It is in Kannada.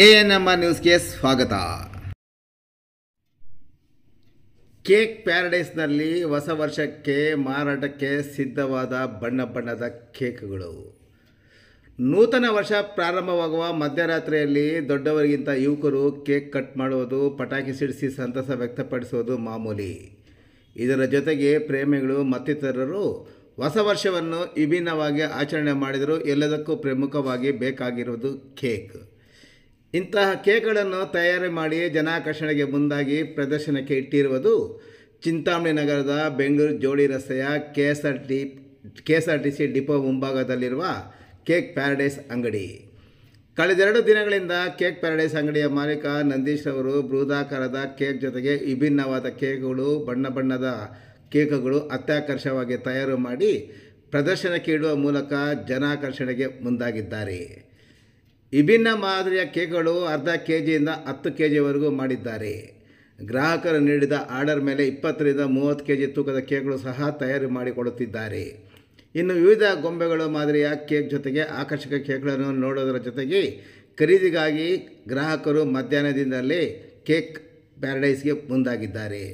ANMR ನ್ಯೂಸ್ಗೆ ಸ್ವಾಗತ. ಕೇಕ್ ಪ್ಯಾರಡೈಸ್ನಲ್ಲಿ ಹೊಸ ವರ್ಷಕ್ಕೆ ಮಾರಾಟಕ್ಕೆ ಸಿದ್ಧವಾದ ಬಣ್ಣದ ಕೇಕ್ಗಳು. ನೂತನ ವರ್ಷ ಪ್ರಾರಂಭವಾಗುವ ಮಧ್ಯರಾತ್ರಿಯಲ್ಲಿ ದೊಡ್ಡವರಿಗಿಂತ ಯುವಕರು ಕೇಕ್ ಕಟ್ ಮಾಡುವುದು, ಪಟಾಕಿ ಸಿಡಿಸಿ ಸಂತಸ ವ್ಯಕ್ತಪಡಿಸುವುದು ಮಾಮೂಲಿ. ಇದರ ಜೊತೆಗೆ ಪ್ರೇಮಿಗಳು ಮತ್ತಿತರರು ಹೊಸ ವರ್ಷವನ್ನು ವಿಭಿನ್ನವಾಗಿ ಆಚರಣೆ ಮಾಡಿದರೂ ಎಲ್ಲದಕ್ಕೂ ಪ್ರಮುಖವಾಗಿ ಬೇಕಾಗಿರುವುದು ಕೇಕ್. ಇಂತಹ ಕೇಕ್ಗಳನ್ನು ತಯಾರಿ ಮಾಡಿ ಜನಾಕರ್ಷಣೆಗೆ ಮುಂದಾಗಿ ಪ್ರದರ್ಶನಕ್ಕೆ ಇಟ್ಟಿರುವುದು ಚಿಂತಾಮಣಿ ನಗರದ ಬೆಂಗಳೂರು ಜೋಡಿ ರಸ್ತೆಯ KSRTC ಡಿಪೋ ಮುಂಭಾಗದಲ್ಲಿರುವ ಕೇಕ್ ಪ್ಯಾರಡೈಸ್ ಅಂಗಡಿ. ಕಳೆದೆರಡು ದಿನಗಳಿಂದ ಕೇಕ್ ಪ್ಯಾರಡೈಸ್ ಅಂಗಡಿಯ ಮಾಲೀಕ ನಂದೀಶ್ ಅವರು ಬೃಹದಾಕಾರದ ಕೇಕ್ ಜೊತೆಗೆ ವಿಭಿನ್ನವಾದ ಕೇಕ್ಗಳು, ಬಣ್ಣದ ಕೇಕ್ಗಳು ಅತ್ಯಾಕರ್ಷಕವಾಗಿ ತಯಾರು ಮಾಡಿ ಪ್ರದರ್ಶನಕ್ಕೆ ಇಡುವ ಮೂಲಕ ಜನಾಕರ್ಷಣೆಗೆ ಮುಂದಾಗಿದ್ದಾರೆ. ವಿಭಿನ್ನ ಮಾದರಿಯ ಕೇಕ್ಗಳು ಅರ್ಧ ಕೆಜಿಯಿಂದ 10 ಕೆಜಿವರೆಗೂ ಮಾಡಿದ್ದಾರೆ. ಗ್ರಾಹಕರು ನೀಡಿದ ಆರ್ಡರ್ ಮೇಲೆ 20 ರಿಂದ 30 ಕೆಜಿ ತೂಕದ ಕೇಕ್ಗಳು ಸಹ ತಯಾರು ಮಾಡಿಕೊಡುತ್ತಿದ್ದಾರೆ. ಇನ್ನು ವಿವಿಧ ಗೊಂಬೆಗಳು ಮಾದರಿಯ ಕೇಕ್ ಜೊತೆಗೆ ಆಕರ್ಷಕ ಕೇಕ್ಗಳನ್ನು ನೋಡೋದರ ಜೊತೆಗೆ ಖರೀದಿಗಾಗಿ ಗ್ರಾಹಕರು ಮಧ್ಯಾಹ್ನದಿಂದಲೇ ಕೇಕ್ ಪ್ಯಾರಡೈಸ್ಗೆ ಮುಂದಾಗಿದ್ದಾರೆ.